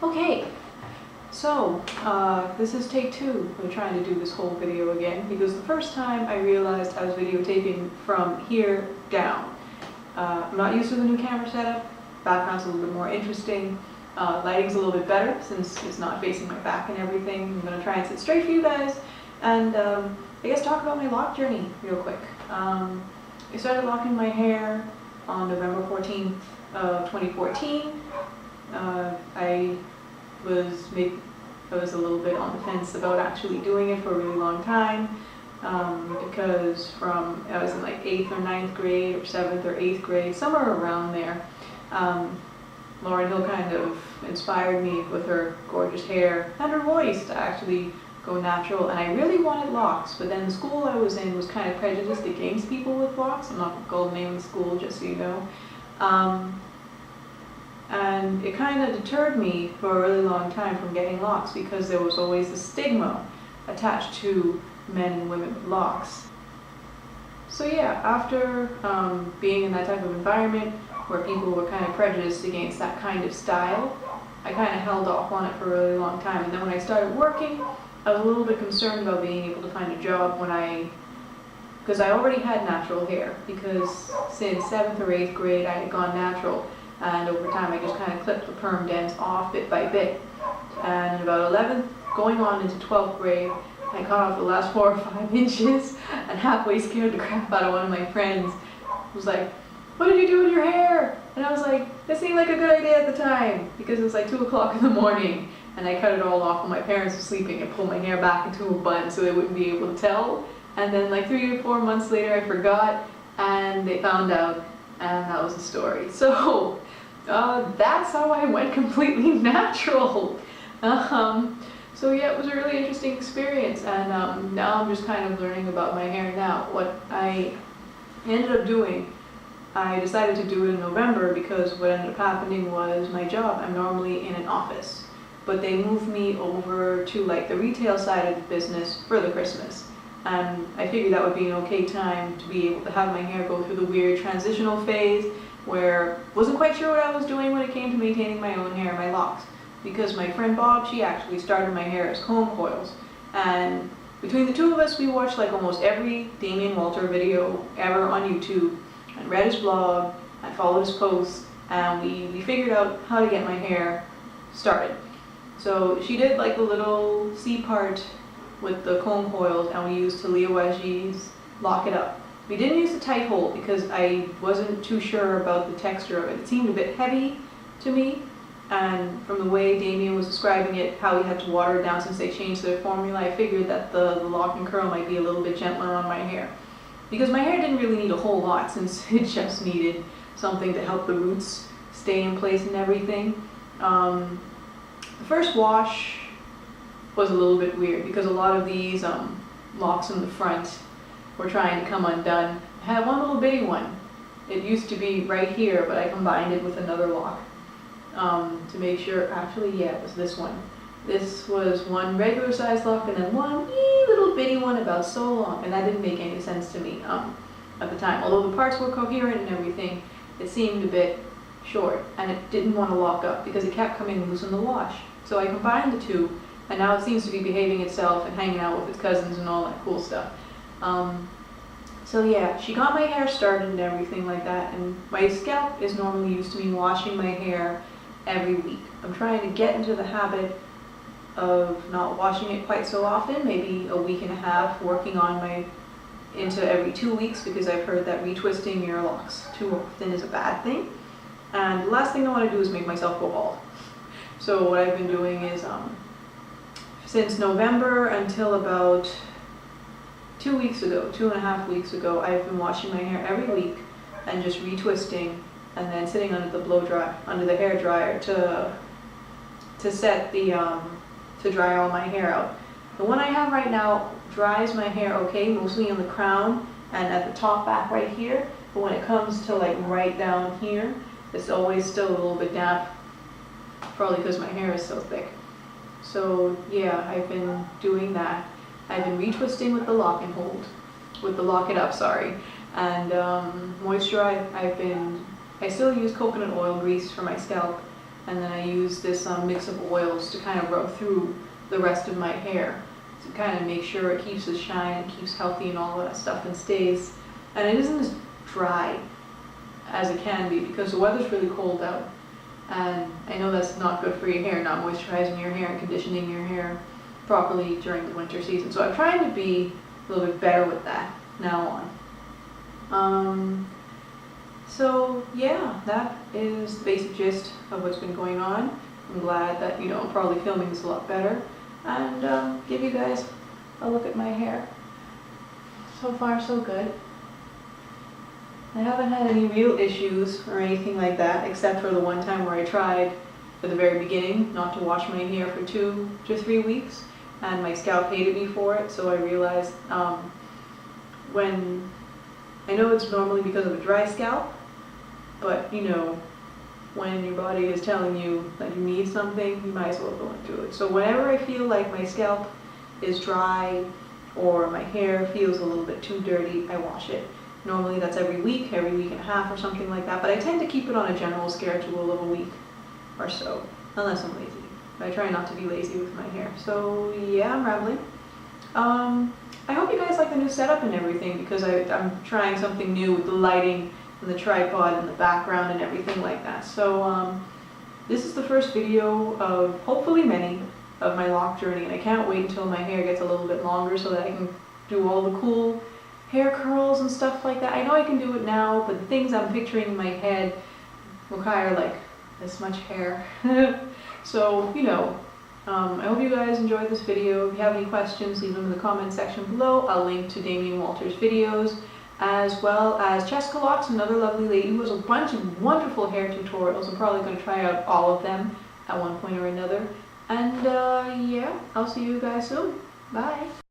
Okay, so this is take two. We're trying to do this whole video again because the first time I realized I was videotaping from here down. I'm not used to the new camera setup. Background's a little bit more interesting. Lighting's a little bit better since it's not facing my back and everything. I'm going to try and sit straight for you guys and I guess talk about my lock journey real quick. I started locking my hair on November 14th of 2014. I was a little bit on the fence about actually doing it for a really long time because I was in like 8th or 9th grade or 7th or 8th grade, somewhere around there. Lauryn Hill kind of inspired me with her gorgeous hair and her voice to actually go natural, and I really wanted locks, but then the school I was in was kind of prejudiced against people with locks. I'm not going to go name the school, just so you know. And it kind of deterred me for a really long time from getting locks because there was always the stigma attached to men and women with locks. So yeah, after being in that type of environment where people were kind of prejudiced against that kind of style, I kind of held off on it for a really long time. And then when I started working, I was a little bit concerned about being able to find a job because I already had natural hair, because since 7th or 8th grade I had gone natural, and over time I just kind of clipped the perm dents off bit by bit. And in about 11th, going on into 12th grade, I cut off the last 4 or 5 inches and halfway scared the crap out of one of my friends. Who was like, "What did you do with your hair?" And I was like, that seemed like a good idea at the time, because it was like 2 o'clock in the morning and I cut it all off when my parents were sleeping and pulled my hair back into a bun so they wouldn't be able to tell. And then like 3 or 4 months later I forgot and they found out, and that was the story. So that's how I went completely natural. So yeah, it was a really interesting experience, and now I'm just kind of learning about my hair now. What I ended up doing, I decided to do it in November because what ended up happening was my job, I'm normally in an office, but they moved me over to like the retail side of the business for the Christmas. And I figured that would be an okay time to be able to have my hair go through the weird transitional phase where I wasn't quite sure what I was doing when it came to maintaining my own hair, my locks. Because my friend Bob, she actually started my hair as comb coils. And between the two of us, we watched like almost every Damian video ever on YouTube, and read his blog, and followed his posts, and we figured out how to get my hair started. So she did like the little C part with the comb coils, and we used Talia wedgies, lock it up. We didn't use the tight hold because I wasn't too sure about the texture of it. It seemed a bit heavy to me, and from the way Damian was describing it, how he had to water it down since they changed their formula, I figured that the lock and curl might be a little bit gentler on my hair. Because my hair didn't really need a whole lot, since it just needed something to help the roots stay in place and everything. The first wash was a little bit weird because a lot of these locks in the front were trying to come undone. I had one little bitty one. It used to be right here, but I combined it with another lock to make sure. Actually, yeah, it was this one. This was one regular size lock and then one wee little bitty one about so long, and that didn't make any sense to me at the time. Although the parts were coherent and everything, it seemed a bit short, and it didn't want to lock up because it kept coming loose in the wash. So I combined the two, and now it seems to be behaving itself and hanging out with its cousins and all that cool stuff. So yeah, she got my hair started and everything like that, and my scalp is normally used to me washing my hair every week. I'm trying to get into the habit of not washing it quite so often, maybe a week and a half, working on into every 2 weeks, because I've heard that retwisting your locks too often is a bad thing. And the last thing I want to do is make myself go bald. So what I've been doing is, since November until about 2 weeks ago, 2.5 weeks ago, I've been washing my hair every week and just retwisting and then sitting under the hair dryer to set to dry all my hair out. The one I have right now dries my hair okay, mostly on the crown and at the top back right here, but when it comes to like right down here, it's always still a little bit damp, probably because my hair is so thick. So yeah, I've been doing that. I've been retwisting with the lock and hold, with the lock it up, sorry. And moisturize, I still use coconut oil grease for my scalp, and then I use this mix of oils to kind of rub through the rest of my hair to kind of make sure it keeps its shine, it keeps healthy and all that stuff, and stays, and it isn't as dry as it can be because the weather's really cold out, and I know that's not good for your hair, not moisturizing your hair and conditioning your hair properly during the winter season. So I'm trying to be a little bit better with that now on. So yeah, that is the basic gist of what's been going on. I'm glad that, you know, I'm probably filming this a lot better and give you guys a look at my hair. So far so good. I haven't had any real issues or anything like that, except for the one time where I tried at the very beginning not to wash my hair for 2 to 3 weeks, and my scalp hated me for it. So I realized when, I know it's normally because of a dry scalp, but you know, when your body is telling you that you need something, you might as well go and do it. So whenever I feel like my scalp is dry or my hair feels a little bit too dirty, I wash it. Normally that's every week and a half or something like that, but I tend to keep it on a general schedule of a week or so, unless I'm lazy. But I try not to be lazy with my hair. So yeah, I'm rambling. I hope you guys like the new setup and everything, because I'm trying something new with the lighting and the tripod and the background and everything like that. So this is the first video of hopefully many of my lock journey, and I can't wait until my hair gets a little bit longer so that I can do all the cool hair curls and stuff like that. I know I can do it now, but the things I'm picturing in my head require like this much hair. So, you know, I hope you guys enjoyed this video. If you have any questions, leave them in the comment section below. I'll link to Damian Walter's videos, as well as Chesca Locks, another lovely lady who has a bunch of wonderful hair tutorials. I'm probably going to try out all of them at one point or another. And yeah, I'll see you guys soon. Bye.